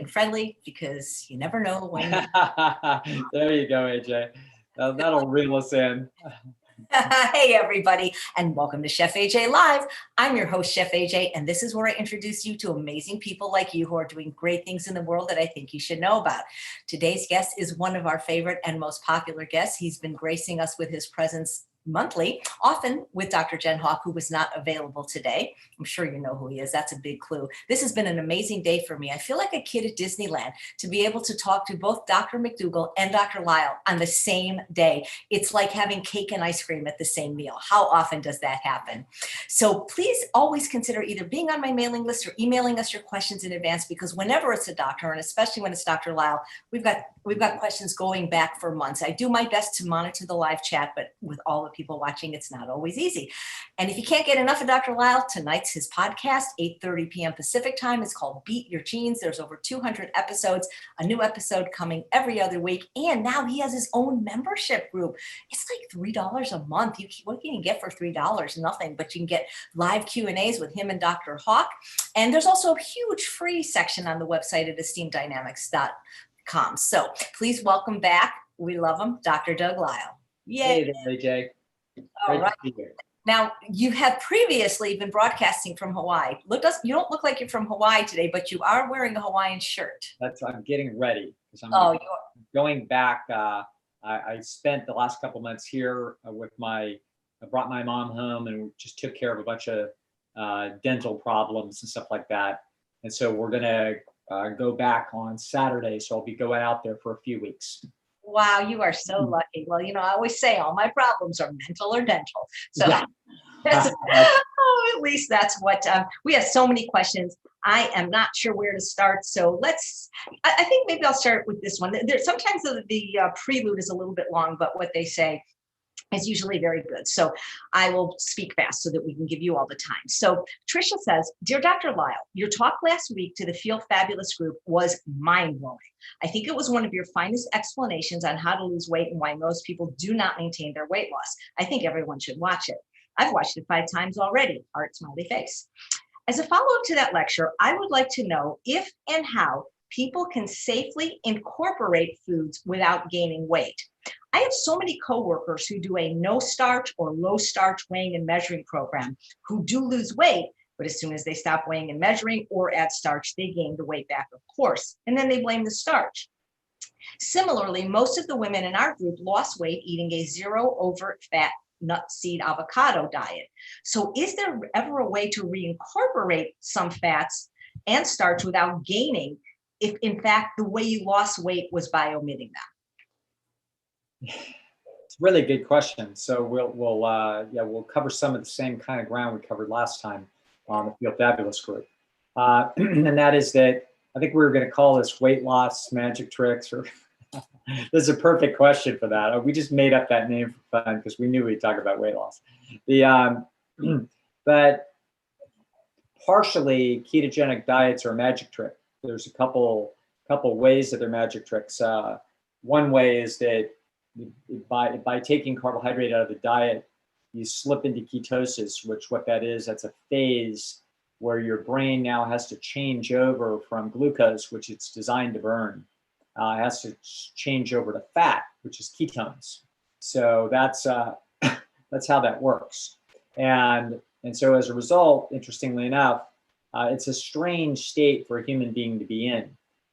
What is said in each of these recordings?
friendly because you never know when. There you go, AJ. That'll reel us in. Hey, everybody, and welcome to Chef AJ Live. I'm your host, Chef AJ, and this is where I introduce you to amazing people like you who are doing great things in the world that I think you should know about. Today's guest is one of our favorite and most popular guests. He's been gracing us with his presence monthly, often with Dr. Jen Hawk, who was not available today. I'm sure you know who he is. That's a big clue. This has been an amazing day for me. I feel like a kid at Disneyland to be able to talk to both Dr. McDougall and Dr. Lisle on the same day. It's like having cake and ice cream at the same meal. How often does that happen? So please always consider either being on my mailing list or emailing us your questions in advance, because whenever it's a doctor, and especially when it's Dr. Lisle, we've got questions going back for months. I do my best to monitor the live chat, but with all the people watching, it's not always easy. And if you can't get enough of Dr. Lisle, tonight's his podcast, 8:30 p.m. Pacific time. It's called Beat Your Genes. There's over 200 episodes, a new episode coming every other week. And now he has his own membership group. It's like $3 a month. What can you get for $3? Nothing, but you can get live Q&As with him and Dr. Hawk. And there's also a huge free section on the website at esteemdynamics.com. So please welcome back. We love him, Dr. Doug Lisle. Yay. Hey there, AJ. All right. Now, you have previously been broadcasting from Hawaii. You don't look like you're from Hawaii today, but you are wearing a Hawaiian shirt. I'm getting ready because I'm going back. I spent the last couple months here I brought my mom home and just took care of a bunch of dental problems and stuff like that. And so we're going to go back on Saturday. So I'll be going out there for a few weeks. Wow, you are so lucky. Well, I always say all my problems are mental or dental. So yeah. At least that's what we have. So many questions. I am not sure where to start. So I think maybe I'll start with this one. Sometimes the prelude is a little bit long, but what they say is usually very good. So I will speak fast so that we can give you all the time. So Tricia says, Dear Dr. Lisle, your talk last week to the Feel Fabulous group was mind-blowing. I think it was one of your finest explanations on how to lose weight and why most people do not maintain their weight loss. I think everyone should watch it. I've watched it 5 times already. Heart smiley face. As a follow-up to that lecture, I would like to know if and how people can safely incorporate foods without gaining weight. I have so many coworkers who do a no starch or low starch weighing and measuring program who do lose weight, but as soon as they stop weighing and measuring or add starch, they gain the weight back, of course, and then they blame the starch. Similarly, most of the women in our group lost weight eating a zero overt fat nut seed avocado diet. So is there ever a way to reincorporate some fats and starch without gaining if in fact the way you lost weight was by omitting them? It's a really good question. So we'll cover some of the same kind of ground we covered last time on the Feel Fabulous group, and that is that I think we were going to call this weight loss magic tricks, or this is a perfect question for that. We just made up that name for fun because we knew we'd talk about weight loss. But partially ketogenic diets are a magic trick. There's a couple ways that they're magic tricks. One way is that by taking carbohydrate out of the diet, you slip into ketosis, what that is, that's a phase where your brain now has to change over from glucose, which it's designed to burn, has to change over to fat, which is ketones. So that's how that works. And so as a result, interestingly enough, it's a strange state for a human being to be in.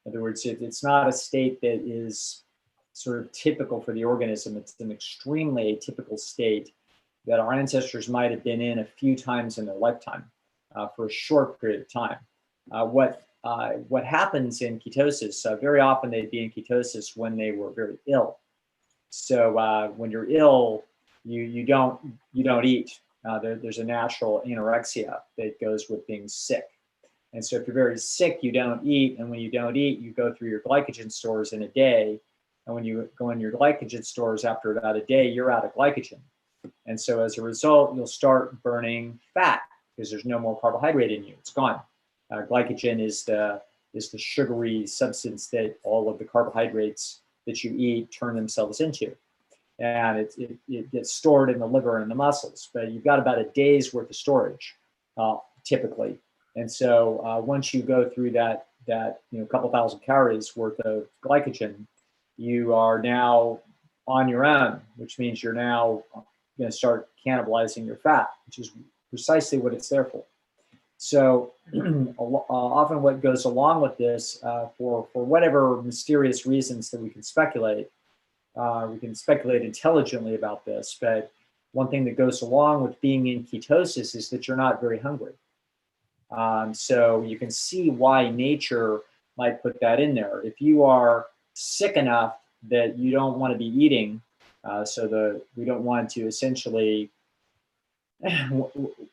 In other words, it's not a state that is sort of typical for the organism. It's an extremely atypical state that our ancestors might have been in a few times in their lifetime for a short period of time. What happens in ketosis, very often they'd be in ketosis when they were very ill. So when you're ill, you don't eat. There's a natural anorexia that goes with being sick. And so if you're very sick, you don't eat. And when you don't eat, you go through your glycogen stores in a day. And when you go in your glycogen stores after about a day, you're out of glycogen. And so as a result, you'll start burning fat because there's no more carbohydrate in you. It's gone. Glycogen is the sugary substance that all of the carbohydrates that you eat turn themselves into. And it gets stored in the liver and the muscles. But you've got about a day's worth of storage, typically. And so once you go through that a couple thousand calories worth of glycogen, you are now on your own, which means you're now going to start cannibalizing your fat, which is precisely what it's there for. So often what goes along with this, for whatever mysterious reasons that we can speculate intelligently about this, but one thing that goes along with being in ketosis is that you're not very hungry. So you can see why nature might put that in there. If you are sick enough that you don't want to be eating, we don't want to essentially,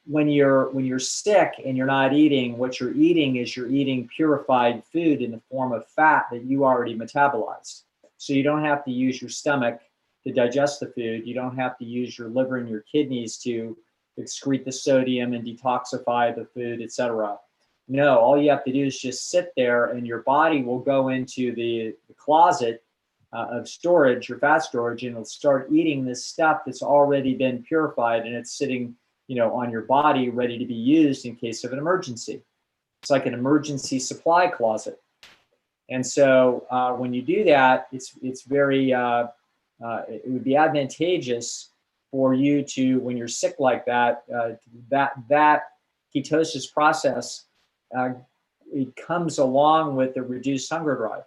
when you're sick and you're not eating, what you're eating is you're eating purified food in the form of fat that you already metabolized. So you don't have to use your stomach to digest the food. You don't have to use your liver and your kidneys to excrete the sodium and detoxify the food, etc. No, all you have to do is just sit there, and your body will go into the closet of storage, your fat storage, and it'll start eating this stuff that's already been purified, and it's sitting, on your body ready to be used in case of an emergency. It's like an emergency supply closet. And so when you do that, it's very, it would be advantageous for you to, when you're sick like that, that ketosis process, it comes along with a reduced hunger drive.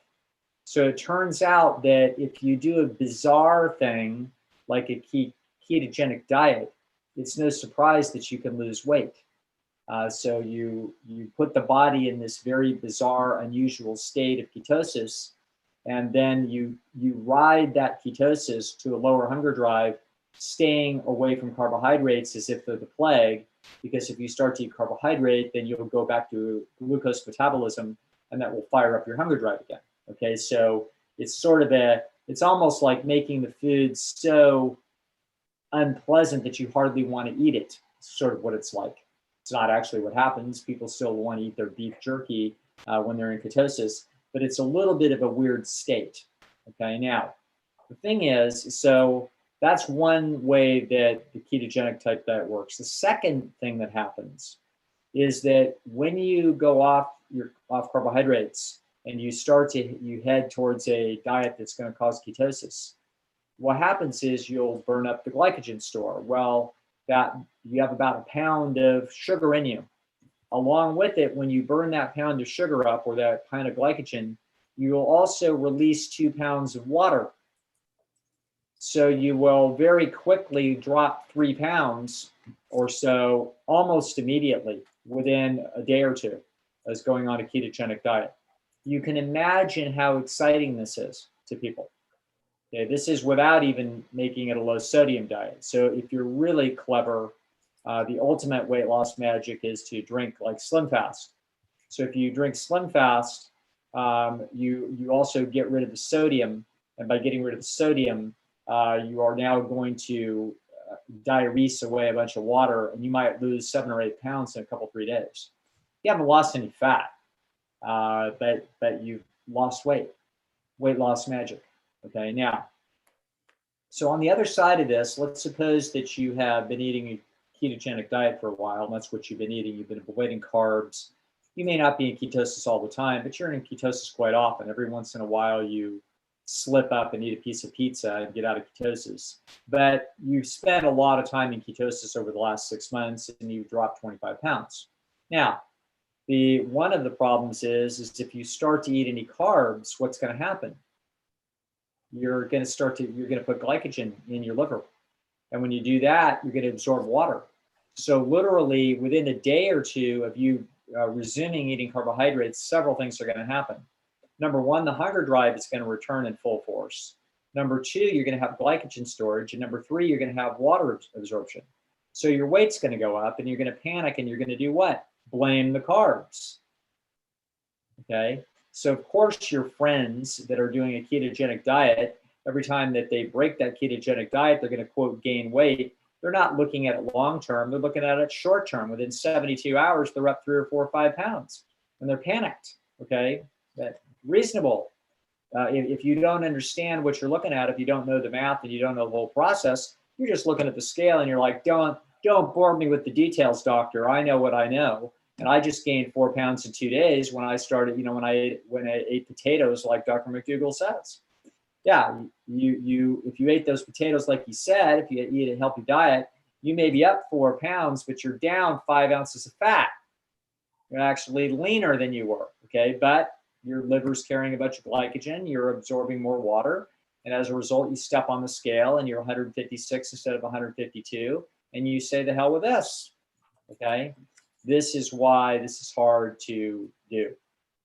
So it turns out that if you do a bizarre thing like a ketogenic diet, it's no surprise that you can lose weight. So you put the body in this very bizarre, unusual state of ketosis, and then you ride that ketosis to a lower hunger drive, staying away from carbohydrates as if they're the plague, because if you start to eat carbohydrate, then you'll go back to glucose metabolism, and that will fire up your hunger drive again. Okay, so it's it's almost like making the food so unpleasant that you hardly want to eat it. It's sort of what it's like. It's not actually what happens. People still want to eat their beef jerky when they're in ketosis, but it's a little bit of a weird state. Okay, now the thing is, so that's one way that the ketogenic type diet works. The second thing that happens is that when you go off carbohydrates and you head towards a diet that's going to cause ketosis, what happens is you'll burn up the glycogen store. Well, that you have about a pound of sugar in you. Along with it, when you burn that pound of sugar up, or that pound of glycogen, you will also release 2 pounds of water. So you will very quickly drop 3 pounds or so almost immediately within a day or two as going on a ketogenic diet. You can imagine how exciting this is to people. Okay, this is without even making it a low sodium diet. So if you're really clever, the ultimate weight loss magic is to drink like Slim Fast. So if you drink Slim Fast, you also get rid of the sodium. And by getting rid of the sodium, you are now going to diurese away a bunch of water, and you might lose 7 or 8 pounds in a couple, 3 days. You haven't lost any fat, but you've lost weight. Weight loss magic. Okay, now, so on the other side of this, let's suppose that you have been eating a ketogenic diet for a while, and that's what you've been eating. You've been avoiding carbs. You may not be in ketosis all the time, but you're in ketosis quite often. Every once in a while, you slip up and eat a piece of pizza and get out of ketosis. But you've spent a lot of time in ketosis over the last 6 months, and you've dropped 25 pounds. Now, one of the problems is if you start to eat any carbs, what's going to happen? You're going to put glycogen in your liver. And when you do that, you're going to absorb water. So literally within a day or two of you resuming eating carbohydrates, several things are going to happen. Number one, the hunger drive is going to return in full force. Number two, you're going to have glycogen storage. And number three, you're going to have water absorption. So your weight's going to go up, and you're going to panic, and you're going to do what? Blame the carbs. Okay. So of course your friends that are doing a ketogenic diet, every time that they break that ketogenic diet, they're going to quote gain weight. They're not looking at it long term. They're looking at it short term. Within 72 hours, they're up 3 or 4 or 5 pounds, and they're panicked. Okay, that's reasonable. If you don't understand what you're looking at, if you don't know the math and you don't know the whole process, you're just looking at the scale and you're like, don't bore me with the details, doctor. I know what I know. And I just gained 4 pounds in 2 days when I started, when I ate potatoes like Dr. McDougall says. Yeah, if you ate those potatoes like he said, if you eat a healthy diet, you may be up 4 pounds, but you're down 5 ounces of fat. You're actually leaner than you were, okay? But your liver's carrying a bunch of glycogen, you're absorbing more water, and as a result, you step on the scale and you're 156 instead of 152, and you say, the hell with this, okay? This is why this is hard to do.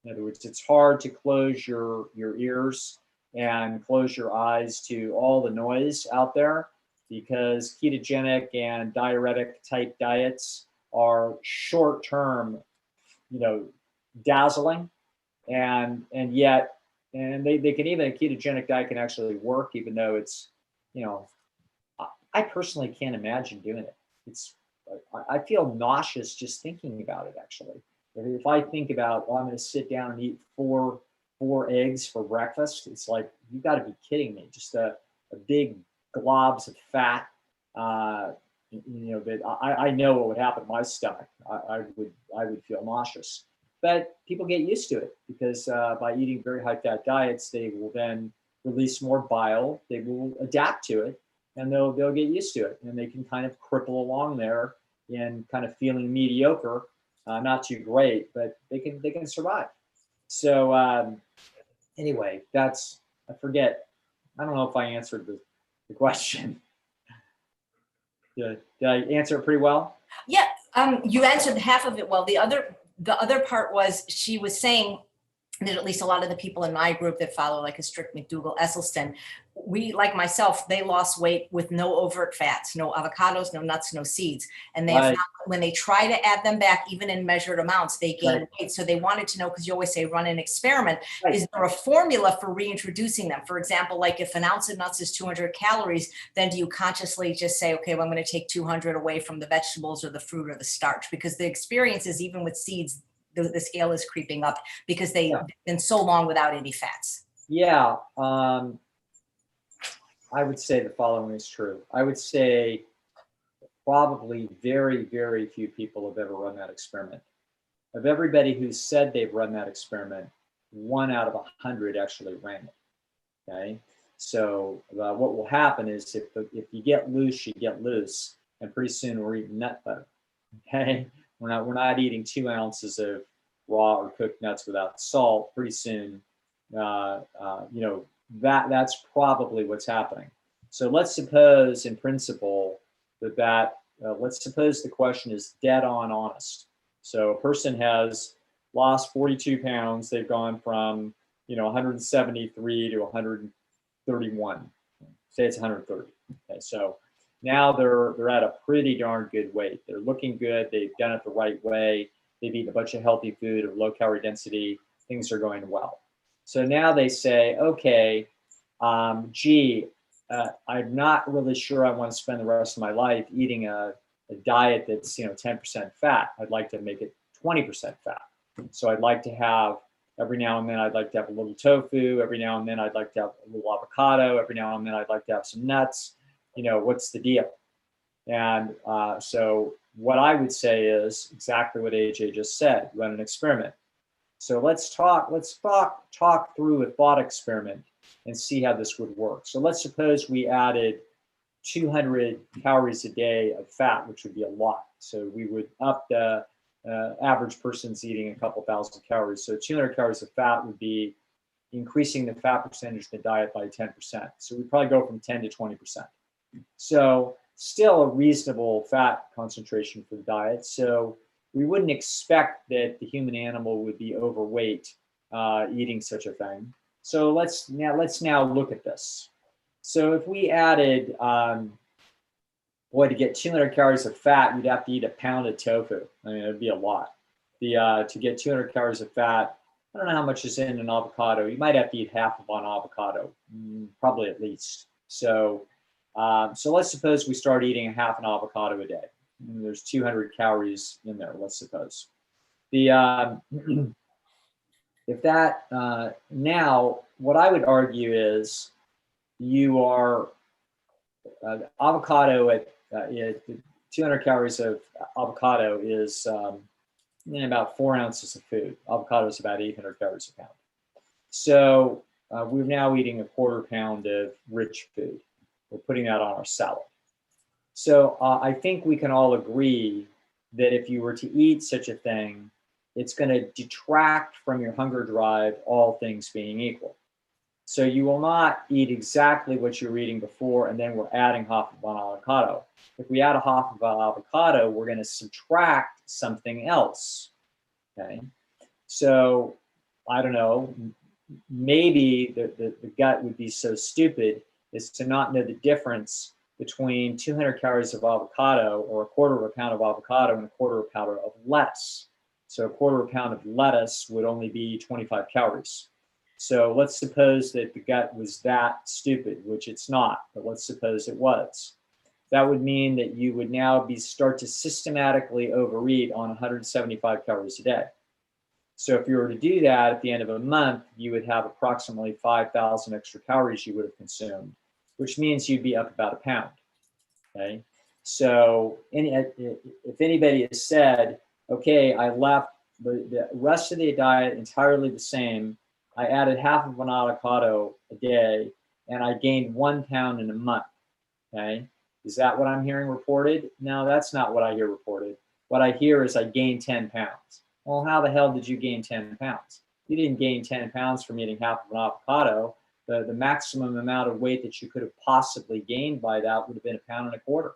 In other words, it's hard to close your ears and close your eyes to all the noise out there, because ketogenic and diuretic type diets are short-term, dazzling, and yet they can, even a ketogenic diet can actually work, even though it's, I personally can't imagine doing it. I feel nauseous just thinking about it, actually. If I think about, I'm going to sit down and eat four eggs for breakfast, it's like, you got to be kidding me. Just a big globs of fat, that I know what would happen to my stomach. I would feel nauseous. But people get used to it because by eating very high fat diets, they will then release more bile. They will adapt to it, and they'll get used to it, and they can kind of cripple along there in kind of feeling mediocre, not too great, but they can survive. So anyway, I forget. I don't know if I answered the question. Did I answer it pretty well? Yeah, you answered half of it well. The other part was, she was saying that at least a lot of the people in my group that follow like a strict McDougall Esselstyn, we, like myself, they lost weight with no overt fats, no avocados, no nuts, no seeds. And they have found when they try to add them back, even in measured amounts, they gain weight. So they wanted to know, because you always say run an experiment, is there a formula for reintroducing them? For example, like if an ounce of nuts is 200 calories, then do you consciously just say, okay, well, I'm going to take 200 away from the vegetables or the fruit or the starch? Because the experience is, even with seeds, the scale is creeping up because they've been so long without any fats. Yeah. I would say the following is true. I would say probably very, very few people have ever run that experiment. Of everybody who said they've run that experiment, 1 out of 100 actually ran it. Okay. So what will happen is if you get loose, you get loose, and pretty soon we're eating nut butter. Okay. We're not eating 2 ounces of raw or cooked nuts without salt. Pretty soon, that's probably what's happening. So let's suppose, in principle, let's suppose the question is dead on honest. So a person has lost 42 pounds. They've gone from 173 to 131. Say it's 130. Okay, so now they're at a pretty darn good weight. They're looking good. They've done it the right way. They've eaten a bunch of healthy food of low calorie density. Things are going well. So now they say, okay, I'm not really sure I want to spend the rest of my life eating a diet that's 10% fat. I'd like to make it 20% fat. So I'd like to have, every now and then I'd like to have a little tofu. Every now and then I'd like to have a little avocado. Every now and then I'd like to have some nuts. What's the deal? And so what I would say is exactly what AJ just said: run an experiment. So let's talk through a thought experiment and see how this would work. So let's suppose we added 200 calories a day of fat, which would be a lot. So we would up the average person's eating a couple thousand calories. So 200 calories of fat would be increasing the fat percentage in the diet by 10%. So we'd probably go from 10 to 20%. So still a reasonable fat concentration for the diet. So we wouldn't expect that the human animal would be overweight eating such a thing. So let's now look at this. So if we added, to get 200 calories of fat, you'd have to eat a pound of tofu. I mean, it'd be a lot. To get 200 calories of fat, I don't know how much is in an avocado. You might have to eat half of an avocado, probably at least. So let's suppose we start eating a half an avocado a day. There's 200 calories in there, let's suppose. Now, what I would argue is you are avocado at 200 calories of avocado is and about 4 ounces of food. Avocado is about 800 calories a pound. So we're now eating a quarter pound of rich food. We're putting that on our salad. So I think we can all agree that if you were to eat such a thing, it's going to detract from your hunger drive, all things being equal. So you will not eat exactly what you were eating before, and then we're adding half of an avocado. If we add a half of an avocado, we're going to subtract something else. Okay. So I don't know, maybe the gut would be so stupid as to not know the difference between 200 calories of avocado, or a quarter of a pound of avocado, and a quarter of a pound of lettuce. So a quarter of a pound of lettuce would only be 25 calories. So let's suppose that the gut was that stupid, which it's not, but let's suppose it was. That would mean that you would now start to systematically overeat on 175 calories a day. So if you were to do that at the end of a month, you would have approximately 5,000 extra calories you would have consumed, which means you'd be up about a pound. Okay. So if anybody has said, okay, I left the rest of the diet entirely the same, I added half of an avocado a day, and I gained 1 pound in a month. Okay. Is that what I'm hearing reported? No, that's not what I hear reported. What I hear is I gained 10 pounds. Well, how the hell did you gain 10 pounds? You didn't gain 10 pounds from eating half of an avocado. The maximum amount of weight that you could have possibly gained by that would have been 1.25 pounds.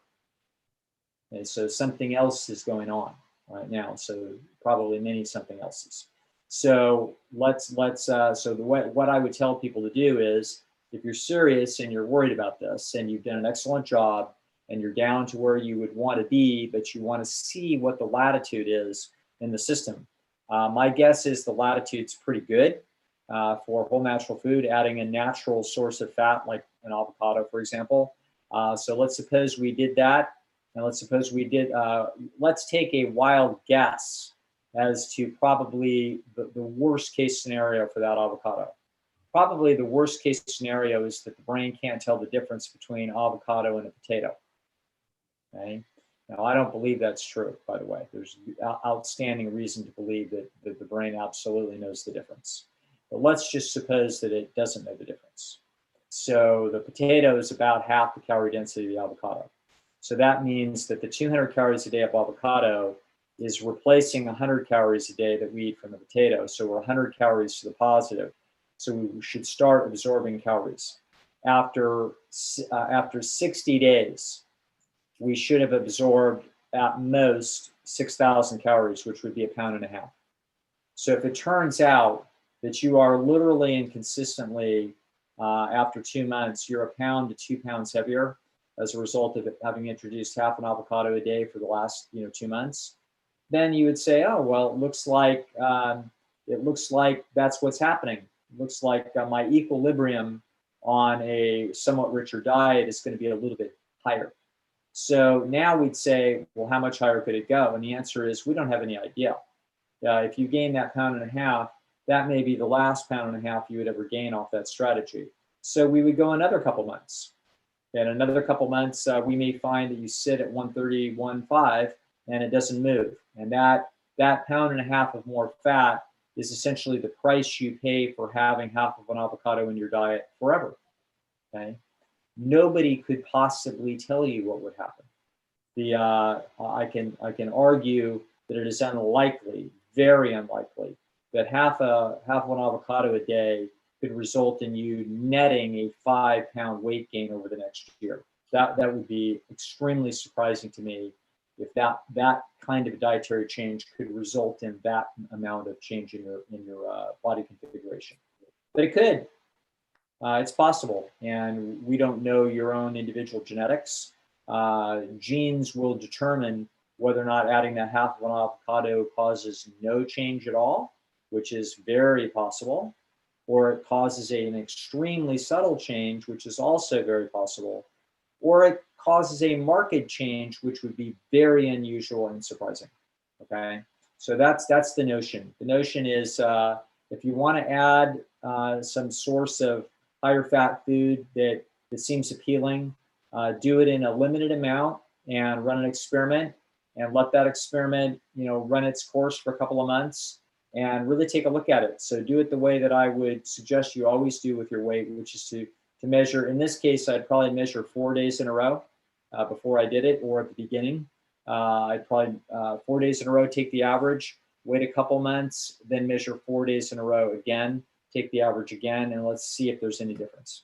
And so something else is going on right now. So probably many something else's. So what I would tell people to do is, if you're serious and you're worried about this and you've done an excellent job and you're down to where you would want to be, but you want to see what the latitude is in the system. My guess is the latitude's pretty good for whole natural food, adding a natural source of fat like an avocado, for example. So let's suppose we did that. And let's suppose we did, let's take a wild guess as to probably the worst case scenario for that avocado. Probably the worst case scenario is that the brain can't tell the difference between avocado and a potato. Okay. Now, I don't believe that's true, by the way. There's outstanding reason to believe that the brain absolutely knows the difference. But let's just suppose that it doesn't know the difference. So the potato is about half the calorie density of the avocado. So that means that the 200 calories a day of avocado is replacing 100 calories a day that we eat from the potato. So we're 100 calories to the positive. So we should start absorbing calories. After 60 days, we should have absorbed at most 6,000 calories, which would be 1.5 pounds. So if it turns out that you are literally and consistently, after 2 months, you're 1 pound to 2 pounds heavier as a result of having introduced half an avocado a day for the last 2 months, then you would say, oh, well, it looks like that's what's happening. It looks like my equilibrium on a somewhat richer diet is going to be a little bit higher. So now we'd say, well, how much higher could it go? And the answer is we don't have any idea. If you gain that 1.5 pounds, that may be the last 1.5 pounds you would ever gain off that strategy. So we would go another couple months. And another couple months, we may find that you sit at 130, 1.5, and it doesn't move. And that 1.5 pounds of more fat is essentially the price you pay for having half of an avocado in your diet forever. Okay. Nobody could possibly tell you what would happen. I can argue that it is unlikely, very unlikely, that half an avocado a day could result in you netting a 5 pound weight gain over the next year. That would be extremely surprising to me if that kind of dietary change could result in that amount of change in your body configuration. But it could. It's possible, and we don't know your own individual genetics. Genes will determine whether or not adding that half of an avocado causes no change at all, which is very possible, or it causes an extremely subtle change, which is also very possible, or it causes a marked change, which would be very unusual and surprising. Okay, so that's the notion. The notion is if you want to add some source of higher fat food that seems appealing, do it in a limited amount and run an experiment. and let that experiment, run its course for a couple of months and really take a look at it. So do it the way that I would suggest you always do with your weight, which is to measure. In this case, I'd probably measure 4 days in a row before I did it, or at the beginning. I'd probably 4 days in a row, take the average, wait a couple months, then measure 4 days in a row again, take the average again, and let's see if there's any difference.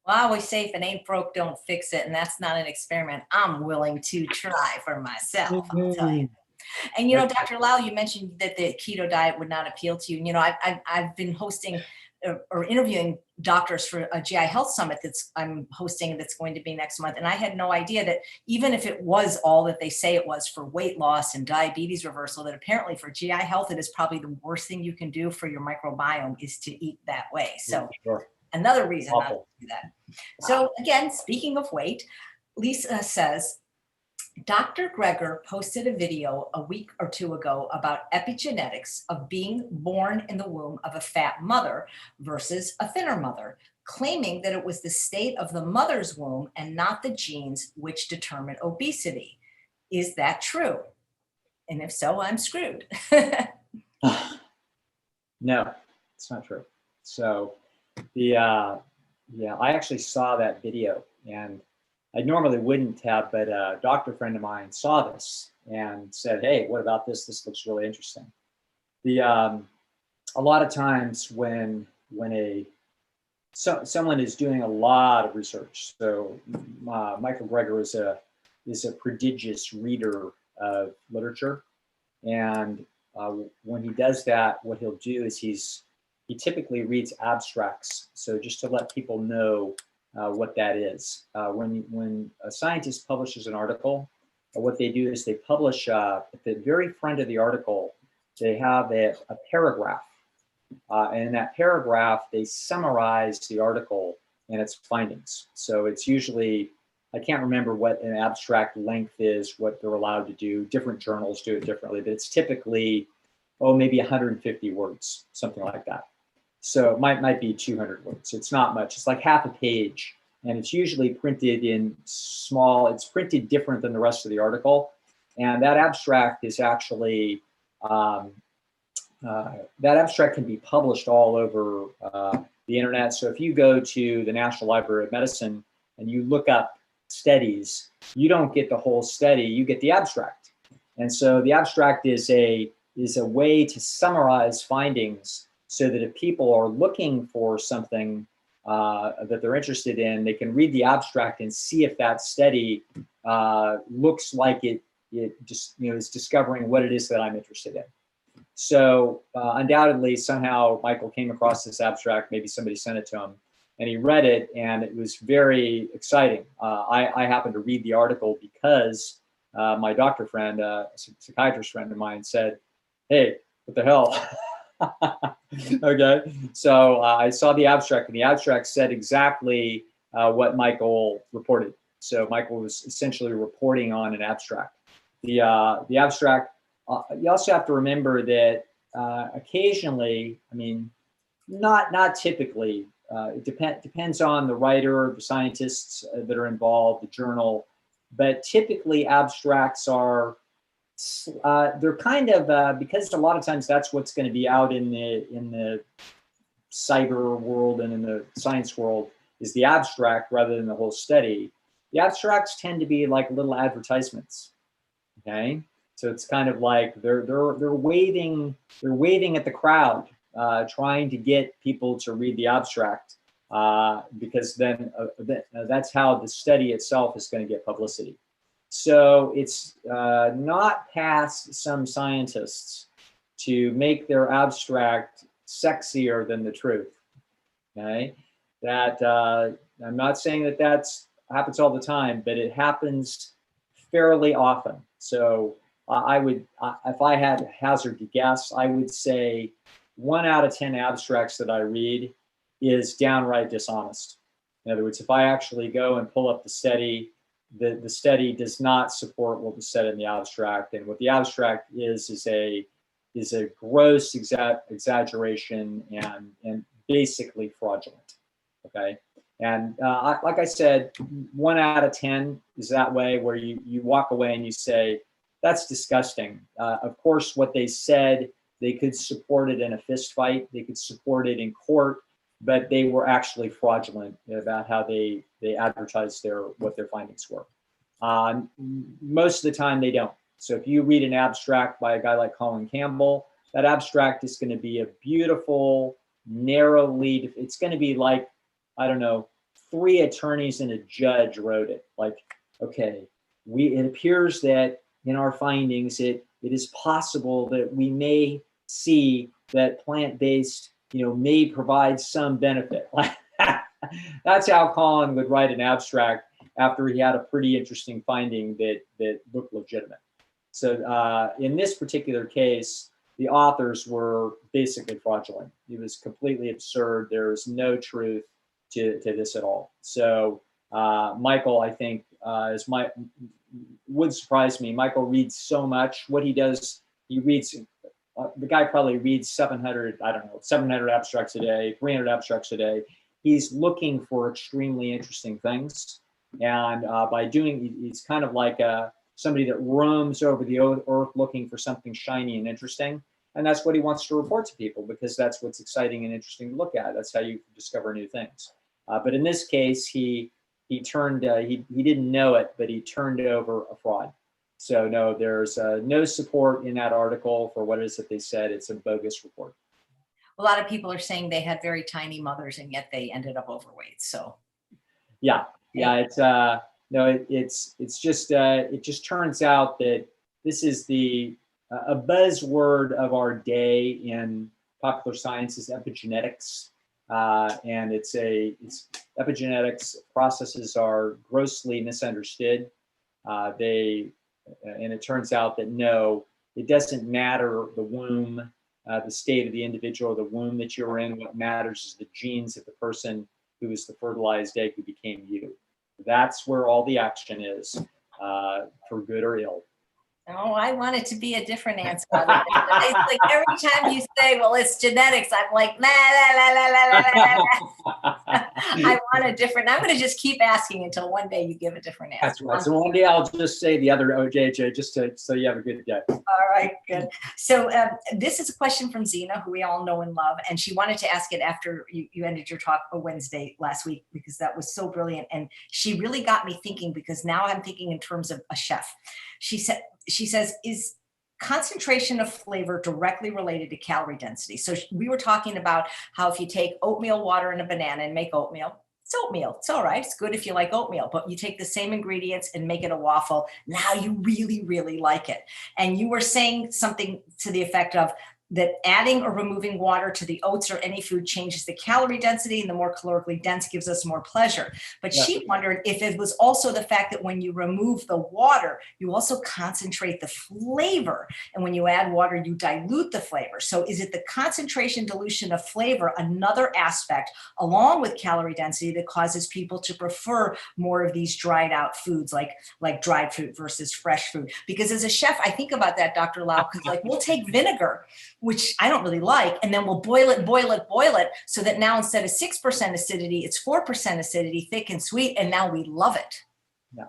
Well, I always say if it ain't broke, don't fix it. And that's not an experiment I'm willing to try for myself, I'll tell you. And, Dr. Lisle, you mentioned that the keto diet would not appeal to you. I've been hosting or interviewing doctors for a GI Health Summit I'm hosting that's going to be next month. And I had no idea that even if it was all that they say it was for weight loss and diabetes reversal, that apparently for GI health, it is probably the worst thing you can do for your microbiome is to eat that way. So another reason not to do that. So again, speaking of weight, Lisa says, Dr. Greger posted a video a week or two ago about epigenetics of being born in the womb of a fat mother versus a thinner mother, claiming that it was the state of the mother's womb and not the genes which determine obesity. Is that true? And if so, I'm screwed. No, it's not true. So I actually saw that video, and I normally wouldn't have, but a doctor friend of mine saw this and said, "Hey, what about this? This looks really interesting." A lot of times when someone is doing a lot of research, so Michael Greger is a prodigious reader of literature, and when he does that, what he'll do is he typically reads abstracts. So just to let people know what that is. When a scientist publishes an article, what they do is they publish at the very front of the article, they have a paragraph. And in that paragraph, they summarize the article and its findings. So it's usually, I can't remember what an abstract length is, what they're allowed to do. Different journals do it differently, but it's typically, maybe 150 words, something like that. So it might be 200 words. It's not much. It's like half a page, and it's usually printed in small. It's printed different than the rest of the article, and that abstract is actually that abstract can be published all over the internet. So if you go to the National Library of Medicine and you look up studies, you don't get the whole study. You get the abstract, and so the abstract is a way to summarize findings, so that if people are looking for something that they're interested in, they can read the abstract and see if that study looks like it just is discovering what it is that I'm interested in. So undoubtedly, somehow Michael came across this abstract. Maybe somebody sent it to him, and he read it, and it was very exciting. I happened to read the article because my doctor friend, a psychiatrist friend of mine, said, "Hey, what the hell?" Okay, so I saw the abstract, and the abstract said exactly what Michael reported. So Michael was essentially reporting on an abstract. The abstract. You also have to remember that occasionally, I mean, not typically. It depends on the writer, the scientists that are involved, the journal, but typically abstracts are. They're kind of because a lot of times that's what's going to be out in the cyber world and in the science world is the abstract rather than the whole study. The abstracts tend to be like little advertisements. Okay, so it's kind of like they're waving at the crowd, trying to get people to read the abstract because then that's how the study itself is going to get publicity. So it's not past some scientists to make their abstract sexier than the truth. Okay, that I'm not saying that happens all the time, but it happens fairly often. So I would, if I had to hazard to guess, I would say 1 out of 10 abstracts that I read is downright dishonest. In other words, if I actually go and pull up the study, the study does not support what was said in the abstract, and what the abstract is a gross exaggeration and basically fraudulent. Okay, and like I said, 1 out of 10 is that way, where you walk away and you say, that's disgusting. Of course, what they said, they could support it in a fist fight, they could support it in court, but they were actually fraudulent about how they advertised what their findings were. Most of the time they don't. So if you read an abstract by a guy like Colin Campbell, that abstract is going to be a beautiful, narrowly, it's going to be like, I don't know, 3 attorneys and a judge wrote it. Like, okay, it appears that in our findings, it is possible that we may see that plant-based, may provide some benefit. That's how Colin would write an abstract after he had a pretty interesting finding that looked legitimate. So in this particular case, the authors were basically fraudulent. It was completely absurd. There is no truth to this at all. So Michael, I think, would surprise me. Michael reads so much. What he does, he reads, the guy probably reads 700 abstracts a day, 300 abstracts a day. He's looking for extremely interesting things. And by doing, he's kind of like somebody that roams over the earth looking for something shiny and interesting. And that's what he wants to report to people, because that's what's exciting and interesting to look at. That's how you discover new things. But in this case, he turned, he didn't know it, but he turned over a fraud. So no, there's no support in that article for what it is that they said. It's a bogus report. A lot of people are saying they had very tiny mothers and yet they ended up overweight. So yeah, it's no, it's just it just turns out that this is a buzzword of our day in popular science is epigenetics, and it's epigenetics processes are grossly misunderstood. And it turns out that no, it doesn't matter the womb, the state of the individual, the womb that you're in. What matters is the genes of the person who is the fertilized egg who became you. That's where all the action is, for good or ill. Oh, I want it to be a different answer. It's like every time you say, well, it's genetics, I'm like, la, la, la, la, la, la, la. I want a different, I'm going to just keep asking until one day you give a different answer. That's right. So one day I'll just say the other OJJ, just so you have a good day. All right, good. So this is a question from Zena, who we all know and love. And she wanted to ask it after you ended your talk on Wednesday last week, because that was so brilliant. And she really got me thinking, because now I'm thinking in terms of a chef. She says, is concentration of flavor directly related to calorie density? So we were talking about how if you take oatmeal, water, and a banana and make oatmeal, it's oatmeal. It's all right. It's good if you like oatmeal, but you take the same ingredients and make it a waffle. Now you really, really like it. And you were saying something to the effect of that adding or removing water to the oats or any food changes the calorie density, and the more calorically dense gives us more pleasure. But yeah, she wondered if it was also the fact that when you remove the water, you also concentrate the flavor. And when you add water, you dilute the flavor. So is it the concentration dilution of flavor, another aspect along with calorie density, that causes people to prefer more of these dried out foods like dried fruit versus fresh food? Because as a chef, I think about that, Dr. Lau, because like we'll take vinegar, which I don't really like, and then we'll boil it, so that now instead of 6% acidity, it's 4% acidity, thick and sweet, and now we love it. Yeah,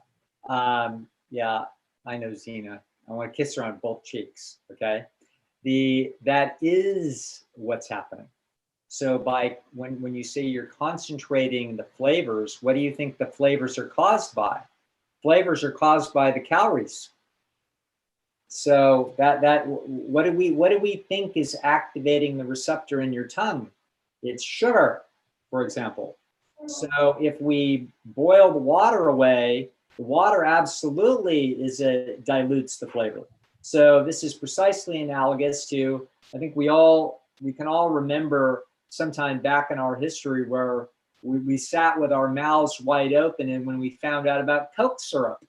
yeah, I know Zena. I want to kiss her on both cheeks, okay? That is what's happening. So when you say you're concentrating the flavors, what do you think the flavors are caused by? Flavors are caused by the calories. So what do we think is activating the receptor in your tongue? It's sugar, for example. So if we boil the water away, the water absolutely dilutes the flavor. So this is precisely analogous to, I think we can all remember sometime back in our history where we sat with our mouths wide open, and when we found out about Coke syrup.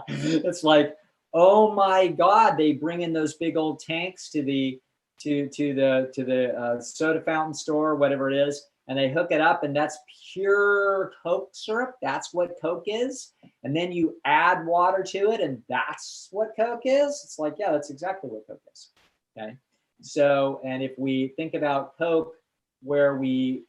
It's like, oh my God, they bring in those big old tanks to the soda fountain store, whatever it is, and they hook it up, and that's pure Coke syrup. That's what Coke is. And then you add water to it, and that's what Coke is. It's like, yeah, that's exactly what Coke is. Okay. So, and if we think about Coke, where we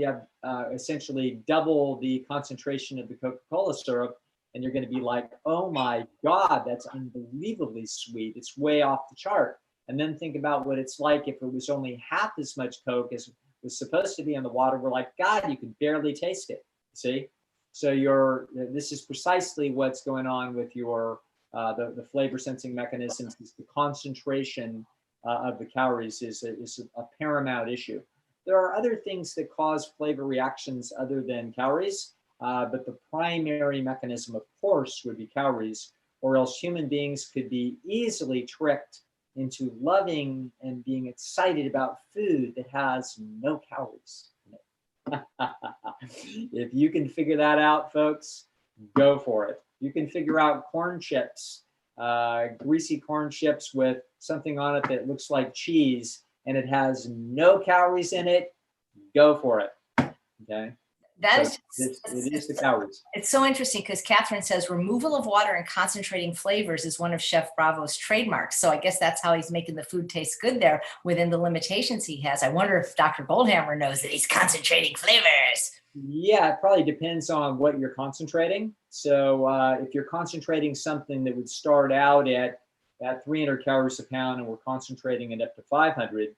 have essentially double the concentration of the Coca-Cola syrup, and you're going to be like, oh my God, that's unbelievably sweet. It's way off the chart. And then think about what it's like if it was only half as much Coke as was supposed to be in the water. We're like, God, you can barely taste it. See? So this is precisely what's going on with your the flavor sensing mechanisms. Is the concentration of the calories is a paramount issue. There are other things that cause flavor reactions other than calories, but the primary mechanism, of course, would be calories, or else human beings could be easily tricked into loving and being excited about food that has no calories in it. If you can figure that out, folks, go for it. You can figure out corn chips, greasy corn chips with something on it that looks like cheese and it has no calories in it, go for it. Okay. It is the calories. It's so interesting because Catherine says removal of water and concentrating flavors is one of Chef Bravo's trademarks. So I guess that's how he's making the food taste good there within the limitations he has. I wonder if Dr. Goldhammer knows that he's concentrating flavors. Yeah, it probably depends on what you're concentrating. So if you're concentrating something that would start out at 300 calories a pound and we're concentrating it up to 500,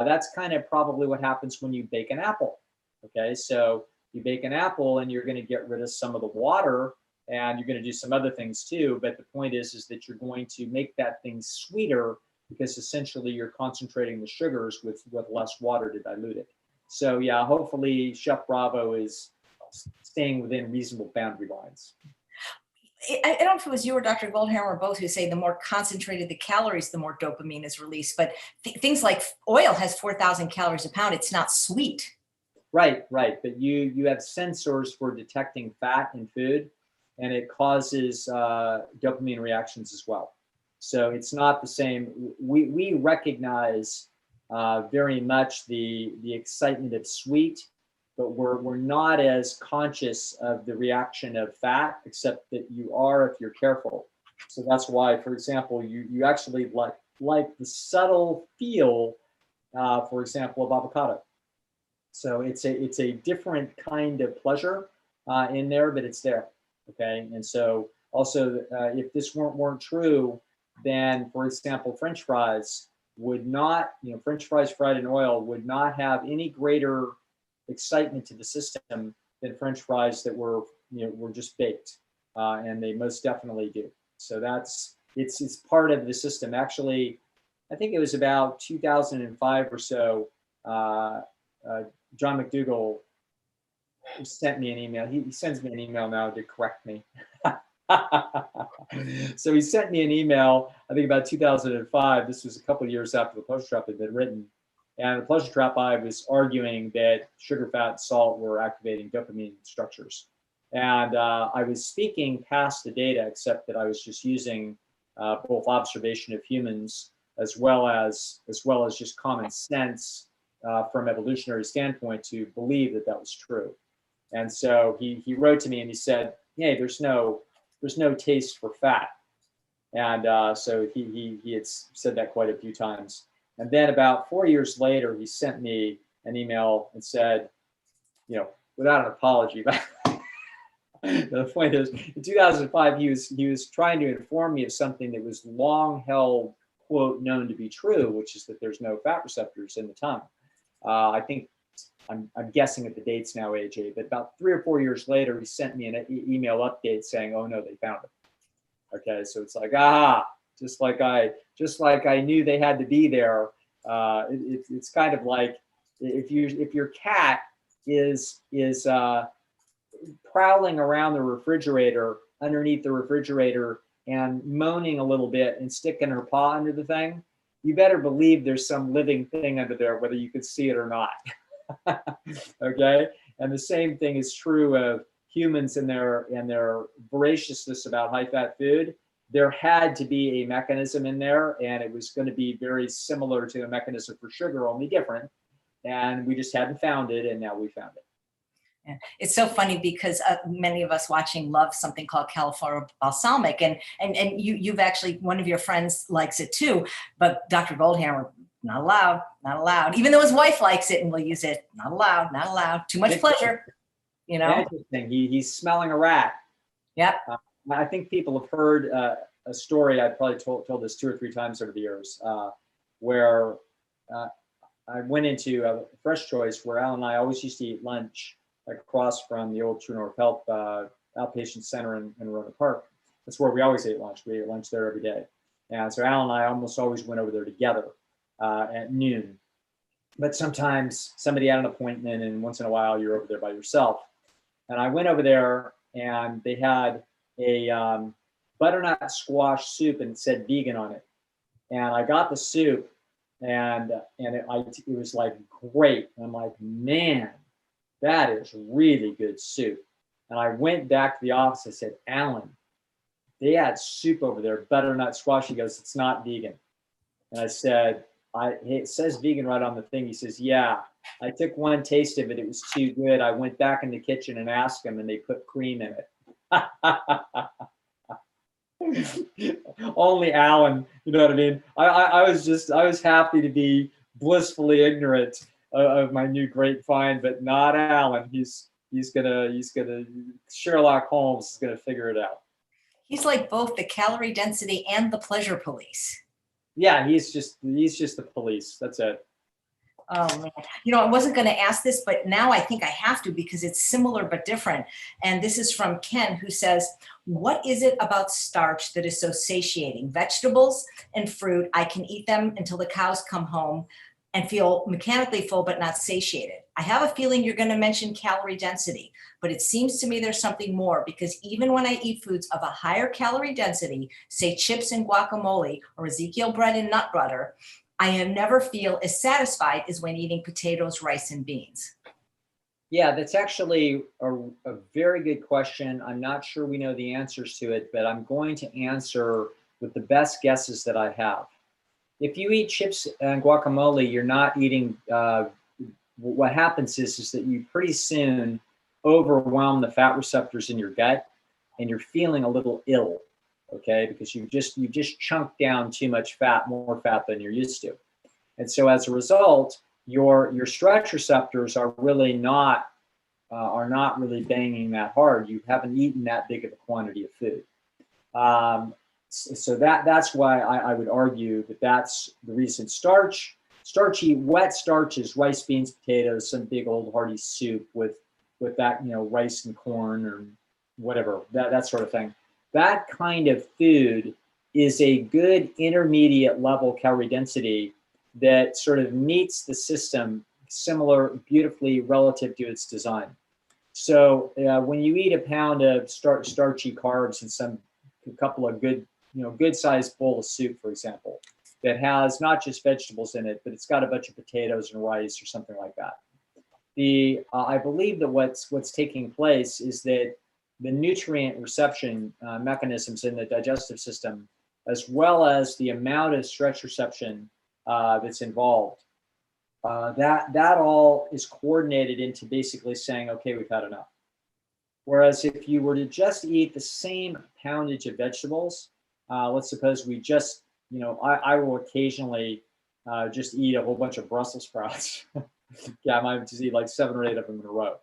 that's kind of probably what happens when you bake an apple. Okay, so you bake an apple and you're going to get rid of some of the water and you're going to do some other things too. But the point is that you're going to make that thing sweeter because essentially you're concentrating the sugars with less water to dilute it. So yeah, hopefully Chef Bravo is staying within reasonable boundary lines. I don't know if it was you or Dr. Goldhammer both who say the more concentrated the calories, the more dopamine is released. But things like oil has 4,000 calories a pound. It's not sweet. Right. But you have sensors for detecting fat in food, and it causes dopamine reactions as well. So it's not the same. We recognize very much the excitement of sweet, but we're not as conscious of the reaction of fat, except that you are if you're careful. So that's why, for example, you actually like the subtle feel, for example, of avocado. So it's a different kind of pleasure in there, but it's there. Okay, and so also if this weren't true, then for example, French fries would not, French fries fried in oil would not have any greater excitement to the system than French fries that were just baked, and they most definitely do. So it's part of the system. Actually, I think it was about 2005 or so. John McDougall sent me an email. He sends me an email now to correct me. So he sent me an email, I think about 2005. This was a couple of years after the Pleasure Trap had been written. And the Pleasure Trap, I was arguing that sugar, fat, and salt were activating dopamine structures. And I was speaking past the data, except that I was just using both observation of humans as well as just common sense from evolutionary standpoint to believe that was true. And so he wrote to me and he said, hey, there's no taste for fat. And so he had said that quite a few times. And then about 4 years later, he sent me an email and said, without an apology, but the point is, in 2005, he was trying to inform me of something that was long held, quote, known to be true, which is that there's no fat receptors in the tongue. I think I'm guessing at the dates now, AJ, but about 3 or 4 years later, he sent me an email update saying, "Oh no, they found it." Okay, so it's like, just like I knew they had to be there. It's kind of like if your cat is prowling around the refrigerator, underneath the refrigerator, and moaning a little bit and sticking her paw under the thing, you better believe there's some living thing under there, whether you could see it or not. Okay, and the same thing is true of humans and their voraciousness about high-fat food. There had to be a mechanism in there, and it was going to be very similar to a mechanism for sugar, only different. And we just hadn't found it, and now we found it. Yeah. It's so funny because many of us watching love something called cauliflower balsamic, and you've actually, one of your friends likes it too, but Dr. Goldhammer, not allowed, even though his wife likes it and will use it, not allowed, too much pleasure, Interesting. He's smelling a rat. Yep. I think people have heard a story. I've probably told this 2 or 3 times over the years, where I went into a Fresh Choice where Al and I always used to eat lunch across from the old TrueNorth Health outpatient center in Roanoke Park. That's where we always ate lunch. We ate lunch there every day. And so Al and I almost always went over there together at noon. But sometimes somebody had an appointment, and once in a while you're over there by yourself. And I went over there, and they had a butternut squash soup, and it said vegan on it. And I got the soup, and it was like great. And I'm like, man, that is really good soup. And I went back to the office. I said, Alan, they had soup over there, butternut squash. He goes, it's not vegan. And I said, it says vegan right on the thing. He says, yeah, I took one taste of it. It was too good. I went back in the kitchen and asked them, and they put cream in it. Only Alan, you know what I mean? I was happy to be blissfully ignorant of my new great find, but not Alan. He's gonna Sherlock Holmes is gonna figure it out. He's like both the calorie density and the pleasure police. Yeah, he's just the police. That's it. Oh man, I wasn't going to ask this, but now I think I have to because it's similar but different. And this is from Ken, who says, what is it about starch that is so satiating? Vegetables and fruit, I can eat them until the cows come home and feel mechanically full but not satiated. I have a feeling you're going to mention calorie density, but it seems to me there's something more, because even when I eat foods of a higher calorie density, say chips and guacamole or Ezekiel bread and nut butter, I never feel as satisfied as when eating potatoes, rice, and beans. Yeah, that's actually a very good question. I'm not sure we know the answers to it, but I'm going to answer with the best guesses that I have. If you eat chips and guacamole, you're not eating, what happens is that you pretty soon overwhelm the fat receptors in your gut, and you're feeling a little ill, okay? Because you've just chunked down too much fat, more fat than you're used to. And so as a result, your stretch receptors are really not really banging that hard. You haven't eaten that big of a quantity of food. So that's why I would argue that that's the reason. Starchy, wet starches, rice, beans, potatoes, some big old hearty soup with that, rice and corn or whatever, that sort of thing. That kind of food is a good intermediate level calorie density that sort of meets the system similar, beautifully relative to its design. So when you eat a pound of starchy carbs and a couple of good sized bowl of soup, for example, that has not just vegetables in it, but it's got a bunch of potatoes and rice or something like that. I believe that what's taking place is that the nutrient reception mechanisms in the digestive system, as well as the amount of stretch reception that's involved, that all is coordinated into basically saying, okay, we've had enough. Whereas if you were to just eat the same poundage of vegetables, let's suppose we just, I will occasionally just eat a whole bunch of Brussels sprouts. Yeah, I might just eat like 7 or 8 of them in a row.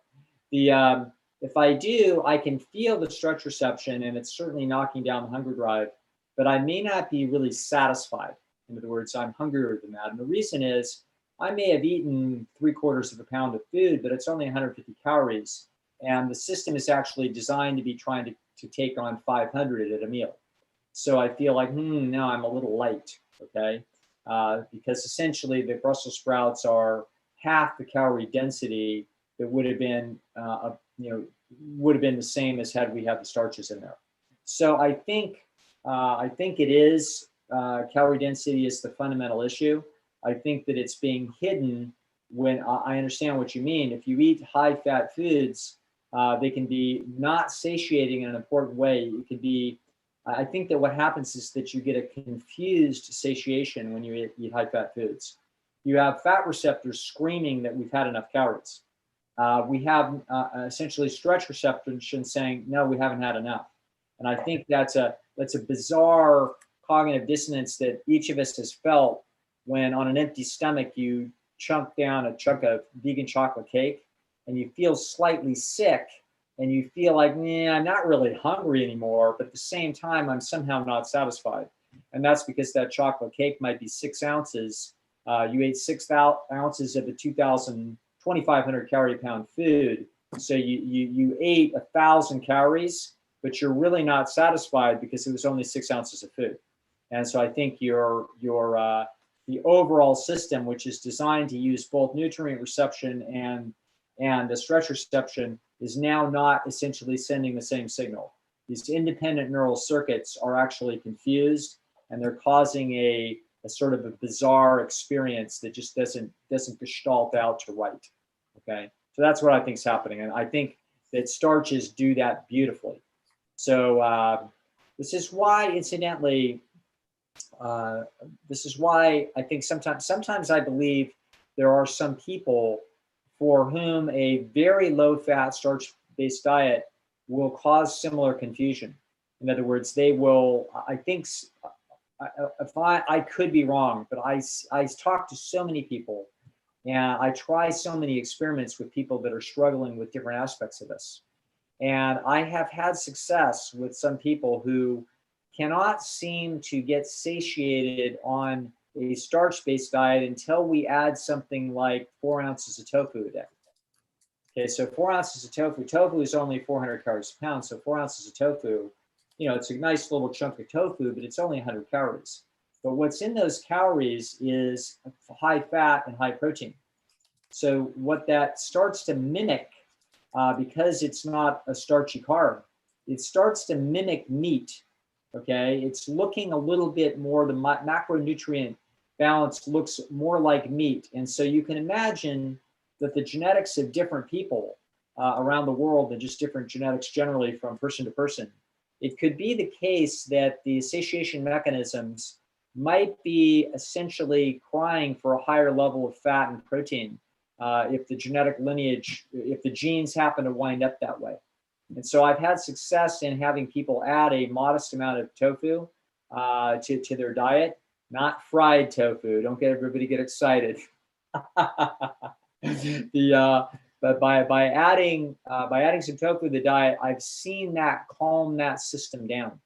If I do, I can feel the stretch reception, and it's certainly knocking down the hunger drive, but I may not be really satisfied. In other words, I'm hungrier than that. And the reason is I may have eaten 3/4 of a pound of food, but it's only 150 calories. And the system is actually designed to be trying to take on 500 at a meal. So I feel like, no, I'm a little light, okay? Because essentially the Brussels sprouts are half the calorie density that would have been, the same as had we had the starches in there. So I think it is calorie density is the fundamental issue. I think that it's being hidden when I understand what you mean. If you eat high fat foods, they can be not satiating in an important way. It could be, I think that what happens is that you get a confused satiation when you eat high fat foods. You have fat receptors screaming that we've had enough calories. We have essentially stretch receptors saying, no, we haven't had enough. And I think that's a bizarre cognitive dissonance that each of us has felt when on an empty stomach you chunk down a chunk of vegan chocolate cake and you feel slightly sick, and you feel like, I'm not really hungry anymore, but at the same time, I'm somehow not satisfied. And that's because that chocolate cake might be 6 ounces. You ate 6 ounces of the 2,500 calorie pound food. So you ate 1,000 calories, but you're really not satisfied because it was only 6 ounces of food. And so I think the overall system, which is designed to use both nutrient reception and the stretch reception, is now not essentially sending the same signal. These independent neural circuits are actually confused, and they're causing a sort of a bizarre experience that just doesn't gestalt out to right. Okay, so that's what I think is happening, and I think that starches do that beautifully. So this is why, incidentally, this is why I think sometimes I believe there are some people for whom a very low-fat, starch-based diet will cause similar confusion. In other words, they will, I think, if I could be wrong, but I talk to so many people, and I try so many experiments with people that are struggling with different aspects of this. And I have had success with some people who cannot seem to get satiated on a starch-based diet until we add something like 4 ounces of tofu a day. Okay, so 4 ounces of tofu. Tofu is only 400 calories a pound, so 4 ounces of tofu, it's a nice little chunk of tofu, but it's only 100 calories. But what's in those calories is high fat and high protein. So what that starts to mimic, because it's not a starchy carb, it starts to mimic meat. Okay, it's looking a little bit more, the macronutrient balance looks more like meat. And so you can imagine that the genetics of different people around the world, and just different genetics generally from person to person, it could be the case that the satiation mechanisms might be essentially crying for a higher level of fat and protein if the genetic lineage, if the genes happen to wind up that way. And so I've had success in having people add a modest amount of tofu to their diet, not fried tofu. Don't get everybody get excited. But by adding some tofu to the diet, I've seen that calm that system down,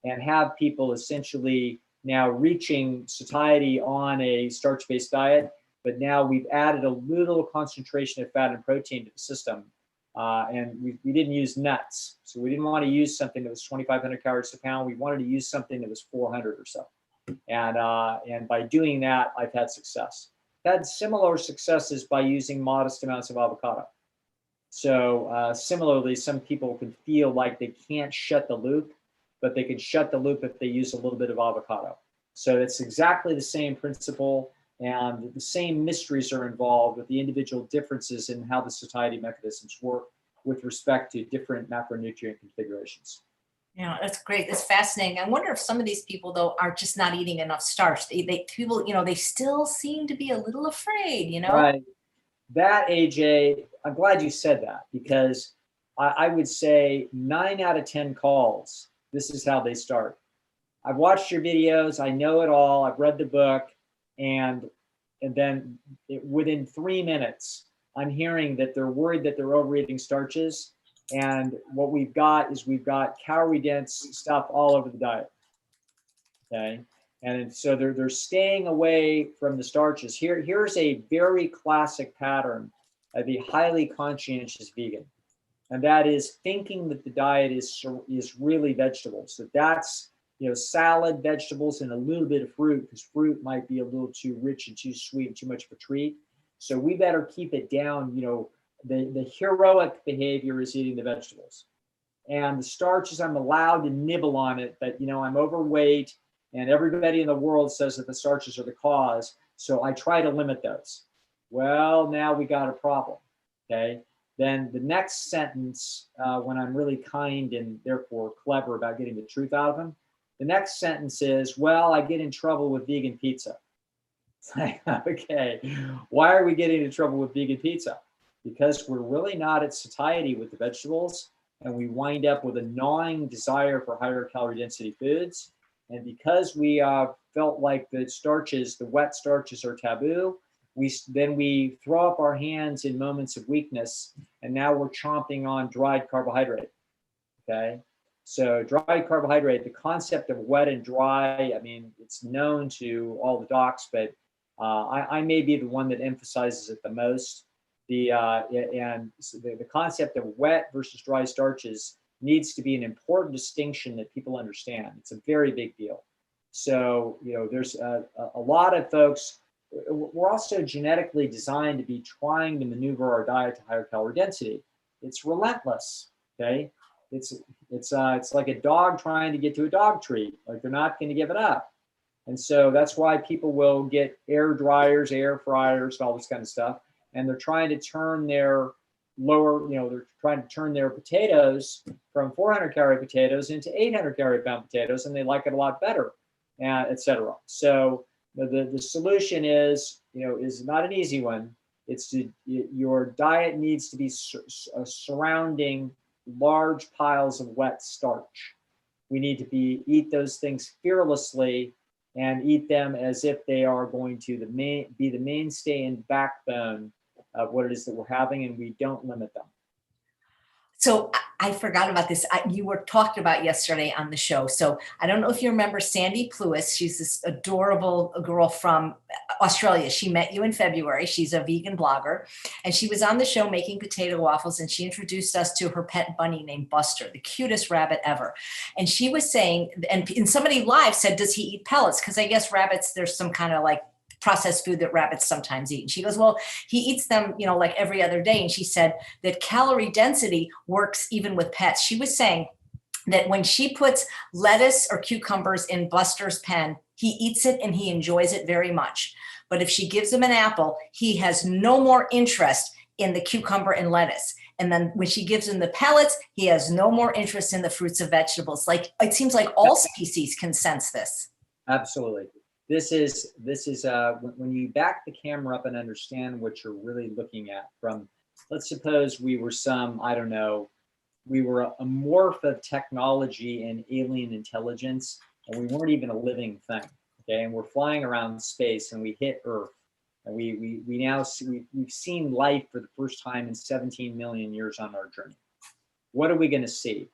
and have people essentially now reaching satiety on a starch-based diet. But now we've added a little concentration of fat and protein to the system. And we didn't use nuts. So we didn't want to use something that was 2,500 calories a pound. We wanted to use something that was 400 or so. And by doing that, I've had success. I've had similar successes by using modest amounts of avocado. So similarly, some people can feel like they can't shut the loop, but they can shut the loop if they use a little bit of avocado. So it's exactly the same principle, and the same mysteries are involved with the individual differences in how the satiety mechanisms work with respect to different macronutrient configurations. Yeah, that's great. That's fascinating. I wonder if some of these people, though, are just not eating enough starch. People, they still seem to be a little afraid, Right. That, AJ, I'm glad you said that, because I would say 9 out of 10 calls, this is how they start. I've watched your videos. I know it all. I've read the book. And then within 3 minutes, I'm hearing that they're worried that they're overeating starches. And what we've got calorie dense stuff all over the diet. Okay. And so they're staying away from the starches. Here's a very classic pattern of a highly conscientious vegan. And that is thinking that the diet is really vegetables. That's salad, vegetables, and a little bit of fruit, because fruit might be a little too rich and too sweet and too much of a treat. So we better keep it down. The heroic behavior is eating the vegetables. And the starches, I'm allowed to nibble on it, but I'm overweight, and everybody in the world says that the starches are the cause. So I try to limit those. Well, now we got a problem. Okay. Then the next sentence, when I'm really kind and therefore clever about getting the truth out of them, the next sentence is, well, I get in trouble with vegan pizza. It's like, okay, why are we getting in trouble with vegan pizza? Because we're really not at satiety with the vegetables, and we wind up with a gnawing desire for higher calorie density foods. And because we felt like the wet starches are taboo, then we throw up our hands in moments of weakness, and now we're chomping on dried carbohydrate. Okay, so dried carbohydrate, the concept of wet and dry, I mean, it's known to all the docs, but I may be the one that emphasizes it the most. The concept of wet versus dry starches needs to be an important distinction that people understand. It's a very big deal. So, there's a lot of folks, we're also genetically designed to be trying to maneuver our diet to higher calorie density. It's relentless, okay? It's like a dog trying to get to a dog treat. Like, they're not going to give it up. And so that's why people will get air dryers, air fryers, all this kind of stuff. And they're trying to turn their they're trying to turn their potatoes from 400 calorie potatoes into 800 calorie pound potatoes, and they like it a lot better, et cetera. So the solution is not an easy one. Your diet needs to be surrounding large piles of wet starch. We need to eat those things fearlessly and eat them as if they are going to be the mainstay and backbone of what it is that we're having, and we don't limit them. So I forgot about this. You were talked about yesterday on the show. So I don't know if you remember Sandy Plewis. She's this adorable girl from Australia. She met you in February. She's a vegan blogger, and she was on the show making potato waffles, and she introduced us to her pet bunny named Buster, the cutest rabbit ever. And she was saying, and somebody live said, does he eat pellets? Because I guess rabbits, there's some kind of like processed food that rabbits sometimes eat. And she goes, well, he eats them, like every other day. And she said that calorie density works even with pets. She was saying that when she puts lettuce or cucumbers in Buster's pen, he eats it and he enjoys it very much. But if she gives him an apple, he has no more interest in the cucumber and lettuce. And then when she gives him the pellets, he has no more interest in the fruits and vegetables. Like, it seems like all species can sense this. Absolutely. This is when you back the camera up and understand what you're really looking at. From, let's suppose we were we were a morph of technology and alien intelligence, and we weren't even a living thing. Okay, and we're flying around space, and we hit Earth, and we've seen life for the first time in 17 million years on our journey. What are we going to see?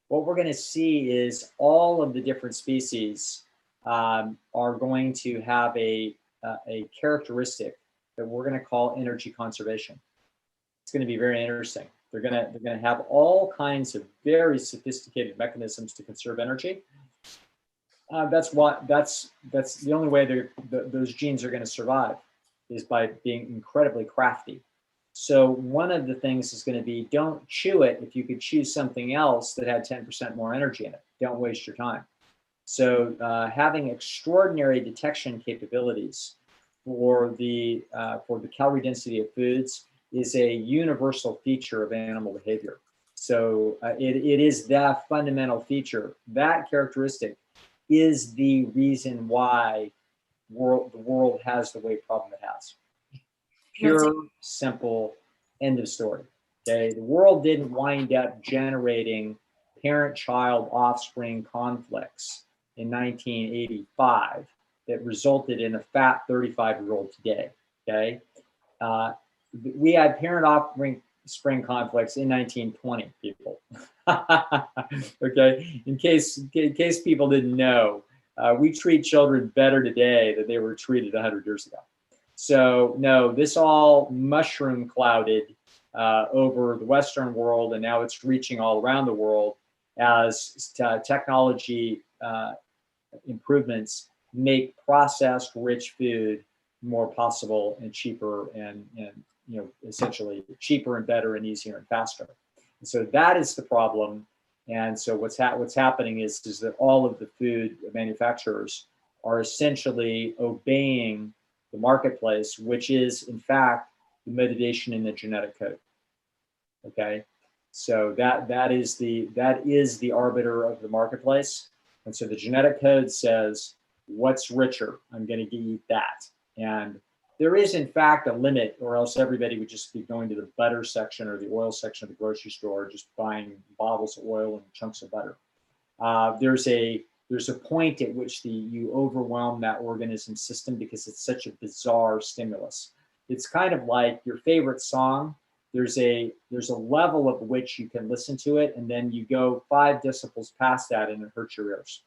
What we're going to see is all of the different species are going to have a characteristic that we're going to call energy conservation. It's going to be very interesting. They're going to have all kinds of very sophisticated mechanisms to conserve energy. That's the only way those genes are going to survive, is by being incredibly crafty. So one of the things is going to be, don't chew it if you could choose something else that had 10% more energy in it. Don't waste your time. So having extraordinary detection capabilities for the calorie density of foods is a universal feature of animal behavior. So it is the fundamental feature. That characteristic is the reason why the world has the weight problem it has. Pure, simple, end of story. Okay, the world didn't wind up generating parent-child offspring conflicts in 1985 that resulted in a fat 35-year-old today. Okay, we had parent offspring conflicts in 1920. People, okay. In case people didn't know, we treat children better today than they were treated 100 years ago. So no, this all mushroom clouded over the Western world, and now it's reaching all around the world as technology improvements make processed rich food more possible and cheaper, and essentially cheaper and better and easier and faster. And so that is the problem. And so what's happening is that all of the food manufacturers are essentially obeying the marketplace, which is in fact the motivation in the genetic code. Okay, so that is the arbiter of the marketplace. And so the genetic code says, what's richer? I'm going to eat that. And there is in fact a limit, or else everybody would just be going to the butter section or the oil section of the grocery store, just buying bottles of oil and chunks of butter. There's a point at which you overwhelm that organism system because it's such a bizarre stimulus. it's kind of like your favorite song. There's a level of which you can listen to it, and then you go 5 decibels past that, and it hurts your ears.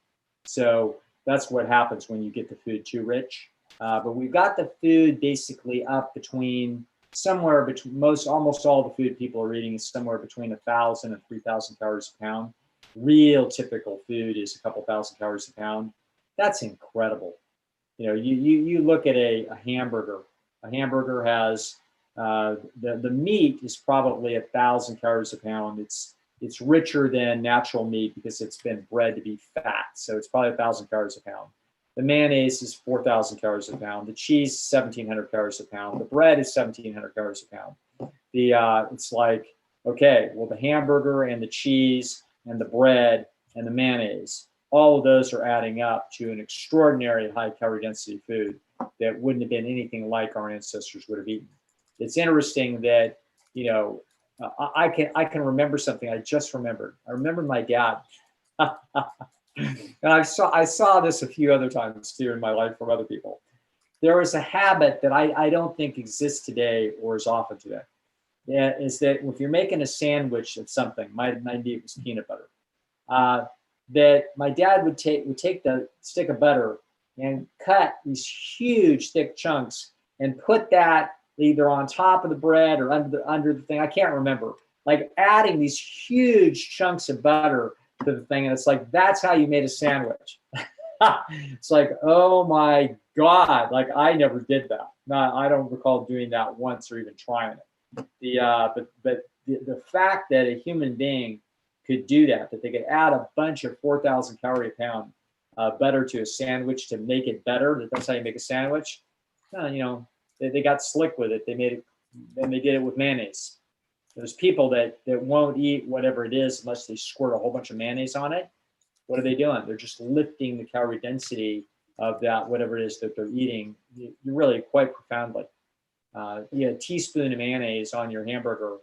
So that's what happens when you get the food too rich. But we've got the food basically up between somewhere between almost all the food people are eating is somewhere between 1,000 and 3,000 calories a pound. Real typical food is a couple thousand calories a pound. That's incredible. You know, you look at a hamburger. A hamburger has the meat is probably 1,000 calories a pound. It's richer than natural meat because it's been bred to be fat. So it's probably 1,000 calories a pound. The mayonnaise is 4,000 calories a pound. The cheese is 1,700 calories a pound. The bread is 1,700 calories a pound. It's like, okay, well, the hamburger and the cheese and the bread and the mayonnaise, all of those are adding up to an extraordinary high calorie density food that wouldn't have been anything like our ancestors would have eaten. It's interesting that, you know, I can remember something I just remembered. I remember my dad. And I saw this a few other times too in my life from other people. There was a habit that I don't think exists today or is often today. Yeah, is that if you're making a sandwich of something, maybe it was peanut butter, that my dad would take the stick of butter and cut these huge thick chunks and put that either on top of the bread or under the thing. I can't remember. Like adding these huge chunks of butter to the thing, and it's like that's how you made a sandwich. It's like, oh my God! Like I never did that. No, I don't recall doing that once or even trying it. But the fact that a human being could do that they could add a bunch of 4,000 calorie a pound butter to a sandwich to make it better. That's how you make a sandwich. You know, they got slick with it. They made it, and they did it with mayonnaise. There's people that won't eat whatever it is unless they squirt a whole bunch of mayonnaise on it. What are they doing? They're just lifting the calorie density of that, whatever it is that they're eating, really quite profoundly. A teaspoon of mayonnaise on your hamburger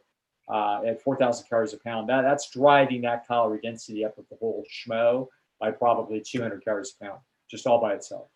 at 4,000 calories a pound, that's driving that calorie density up with the whole schmo by probably 200 calories a pound, just all by itself.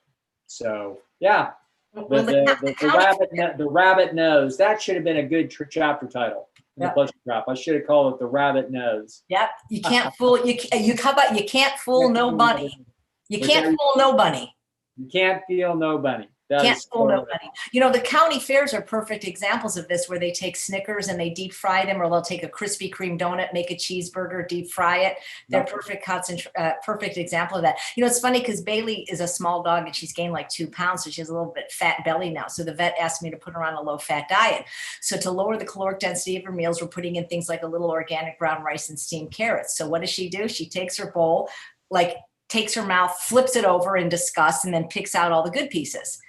So, yeah. The rabbit nose. That should have been a good chapter title. The pleasure trap. I should have called it the rabbit nose. Yep. You can't fool. You can't fool no bunny. You can't fool no bunny. You can't fool no bunny. Can't fool nobody. You know, the county fairs are perfect examples of this, where they take Snickers and they deep fry them, or they'll take a Krispy Kreme donut, make a cheeseburger, deep fry it. They're perfect example of that. You know, it's funny because Bailey is a small dog and she's gained like 2 pounds, so she has a little bit fat belly now. So the vet asked me to put her on a low-fat diet. So to lower the caloric density of her meals, we're putting in things like a little organic brown rice and steamed carrots. So what does she do? She takes her bowl, takes her mouth, flips it over in disgust, and then picks out all the good pieces.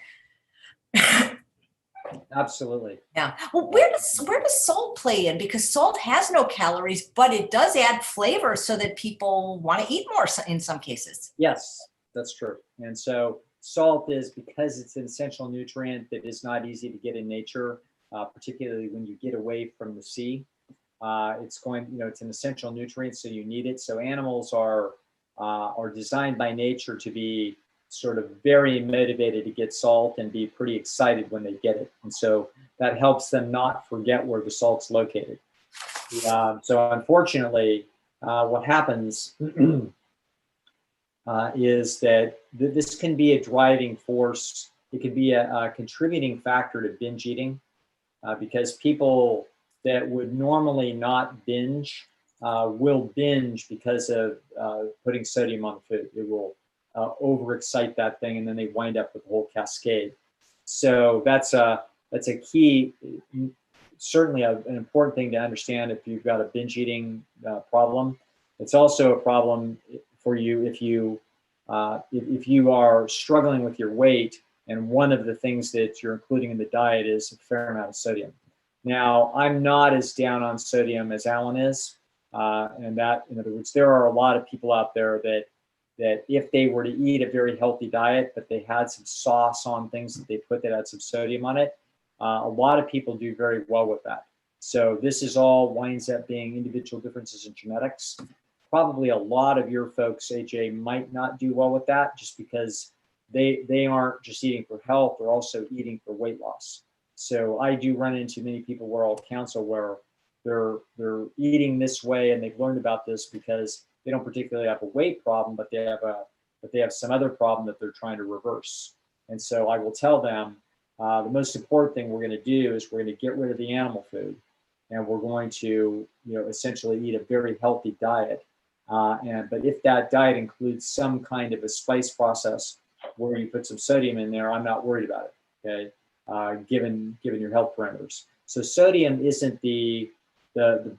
Absolutely. Yeah. Well, where does salt play in? Because salt has no calories, but it does add flavor so that people want to eat more in some cases. Yes, that's true. And so salt is, because it's an essential nutrient that is not easy to get in nature, particularly when you get away from the sea. It's an essential nutrient, so you need it. So animals are designed by nature to be sort of very motivated to get salt and be pretty excited when they get it. And so that helps them not forget where the salt's located. So unfortunately, what happens is that this can be a driving force. It can be a contributing factor to binge eating, because people that would normally not binge will binge because of putting sodium on the food. It will overexcite that thing, and then they wind up with the whole cascade. So that's a key, certainly an important thing to understand if you've got a binge eating problem. It's also a problem for you if you are struggling with your weight, and one of the things that you're including in the diet is a fair amount of sodium. Now, I'm not as down on sodium as Alan is, and that, in other words, there are a lot of people out there that if they were to eat a very healthy diet, but they had some sauce on things that they put that had some sodium on it, a lot of people do very well with that. So this is all winds up being individual differences in genetics. Probably a lot of your folks, AJ, might not do well with that, just because they aren't just eating for health, they're also eating for weight loss. So I do run into many people where I'll counsel where they're eating this way, and they've learned about this because they don't particularly have a weight problem, but they have some other problem that they're trying to reverse. And so I will tell them the most important thing we're going to do is we're going to get rid of the animal food, and we're going to essentially eat a very healthy diet. But if that diet includes some kind of a spice process where you put some sodium in there, I'm not worried about it. Okay, given your health parameters. So sodium isn't the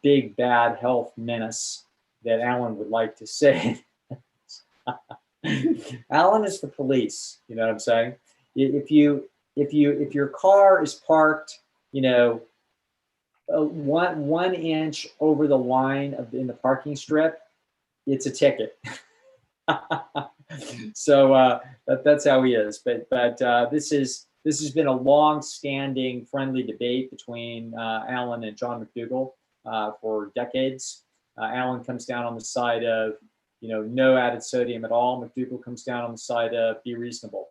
big bad health menace that Alan would like to say. Alan is the police. You know what I'm saying? If your car is parked, 1 inch over the line in the parking strip, it's a ticket. So that's how he is. But this has been a long-standing friendly debate between Alan and John McDougall for decades. Alan comes down on the side of no added sodium at all. McDougall comes down on the side of be reasonable.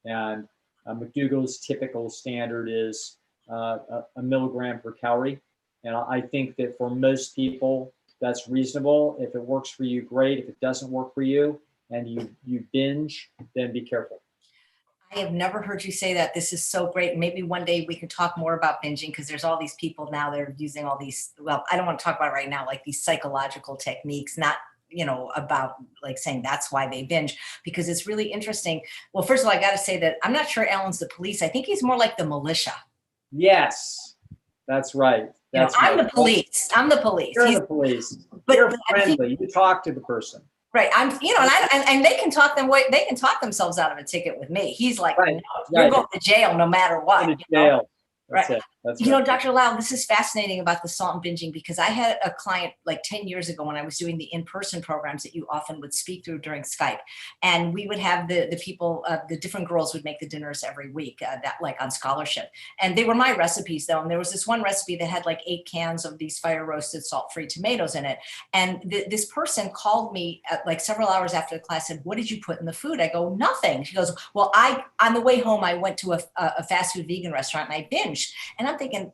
And McDougall's typical standard is a milligram per calorie. And I think that for most people, that's reasonable. If it works for you, great. If it doesn't work for you and you binge, then be careful. I have never heard you say that. This is so great. Maybe one day we can talk more about binging, because there's all these people now that are using all these, well, I don't want to talk about it right now, like these psychological techniques, not about like saying that's why they binge, because it's really interesting. Well, first of all, I got to say that I'm not sure Alan's the police. I think he's more like the militia. Yes, that's right. I'm the police. I'm the police. You're the police. But you're friendly. You talk to the person. Right. And they can talk themselves out of a ticket with me. He's like, right. No, you're going to jail no matter what. Going to jail. That's right. It. That's right. Dr. Lisle, this is fascinating about the salt and binging, because I had a client like 10 years ago when I was doing the in-person programs that you often would speak through during Skype. And we would have the people, the different girls would make the dinners every week, that like on scholarship. And they were my recipes though. And there was this one recipe that had like 8 cans of these fire roasted salt-free tomatoes in it. And this person called me like several hours after the class, said, "What did you put in the food?" I go, "Nothing." She goes, "Well, on the way home, I went to a fast food vegan restaurant and I binged." And I'm thinking,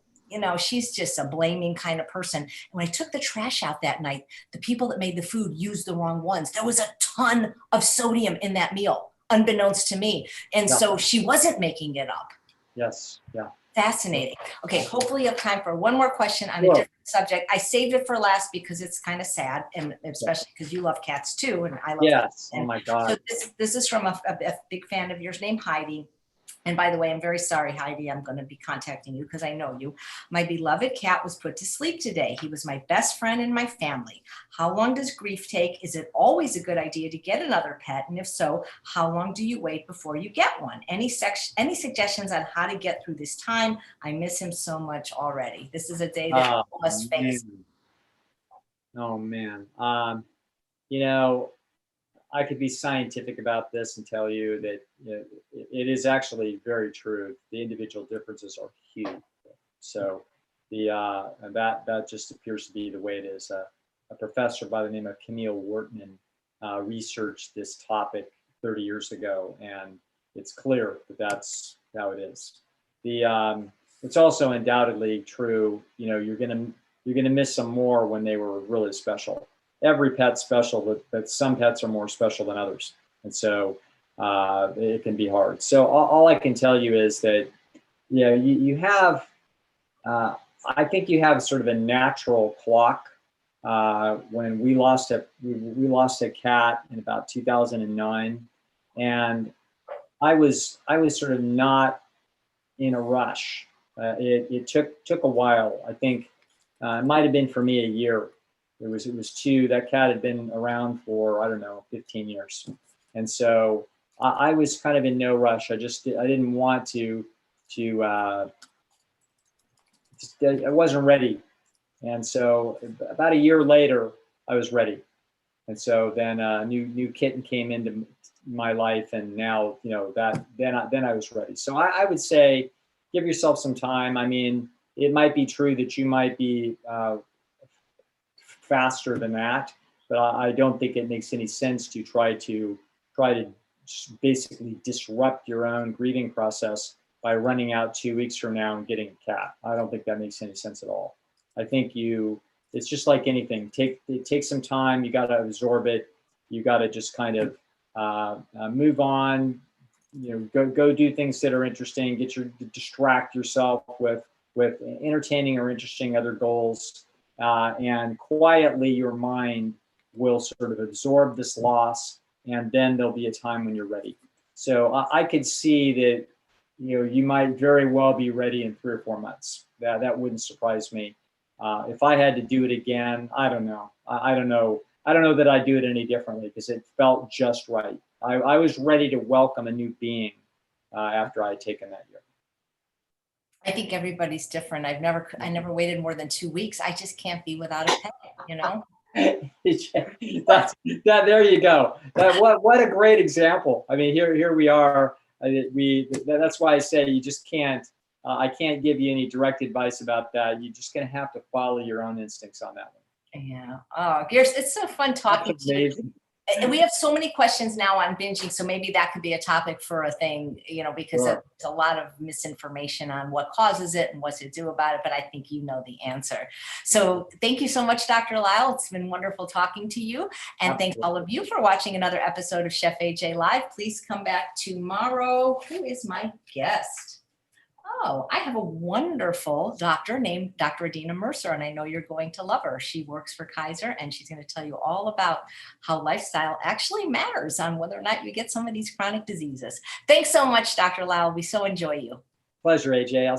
she's just a blaming kind of person. And when I took the trash out that night, the people that made the food used the wrong ones. There was a ton of sodium in that meal, unbeknownst to me. And so she wasn't making it up. Yes. Yeah. Fascinating. Okay. Hopefully you have time for one more question on a different subject. I saved it for last because it's kind of sad, and especially because you love cats too. And I love cats. Oh my God. So this is from a big fan of yours named Heidi. And by the way, I'm very sorry, Heidi, I'm going to be contacting you because I know you. "My beloved cat was put to sleep today. He was my best friend in my family. How long does grief take? Is it always a good idea to get another pet? And if so, how long do you wait before you get one? Any suggestions on how to get through this time? I miss him so much already." This is a day that all of us face. Oh, man. I could be scientific about this and tell you that it is actually very true. The individual differences are huge. So that just appears to be the way it is. A professor by the name of Camille Wharton researched this topic 30 years ago, and it's clear that that's how it is. It's also undoubtedly true. You're gonna miss some more when they were really special. Every pet's special, but some pets are more special than others. And so it can be hard. So all I can tell you is that, you have, I think you have sort of a natural clock. When we lost a cat in about 2009, and I was sort of not in a rush. It took a while. I think it might've been for me a year. It was 2. That cat had been around for, 15 years. And so I was kind of in no rush. I didn't want to I wasn't ready. And so about a year later, I was ready. And so then a new kitten came into my life, and now, then I was ready. So I would say, give yourself some time. I mean, it might be true that you might be faster than that, but I don't think it makes any sense to try to basically disrupt your own grieving process by running out 2 weeks from now and getting a cat. I don't think that makes any sense at all. I think it's just like anything. It takes some time. You got to absorb it. You got to just kind of move on. Go do things that are interesting. Distract yourself with entertaining or interesting other goals, and quietly your mind will sort of absorb this loss, and then there'll be a time when you're ready. So I could see that you might very well be ready in 3 or 4 months. That wouldn't surprise me. If I had to do it again, I don't know. I don't know that I'd do it any differently, because it felt just right. I was ready to welcome a new being after I had taken that year. I think everybody's different. I never waited more than 2 weeks. I just can't be without a pet, There you go. What a great example. I mean, here we are. That's why I say you just can't. I can't give you any direct advice about that. You're just going to have to follow your own instincts on that one. Yeah. Oh, Gears, it's so fun talking to you. And we have so many questions now on binging, so maybe that could be a topic for a thing, because Sure. there's a lot of misinformation on what causes it and what to do about it, but I think you know the answer. So thank you so much, Dr. Lisle. It's been wonderful talking to you. And thanks all of you for watching another episode of Chef AJ Live. Please come back tomorrow. Who is my guest? Oh, I have a wonderful doctor named Dr. Adina Mercer, and I know you're going to love her. She works for Kaiser, and she's going to tell you all about how lifestyle actually matters on whether or not you get some of these chronic diseases. Thanks so much, Dr. Lisle. We so enjoy you. Pleasure, AJ.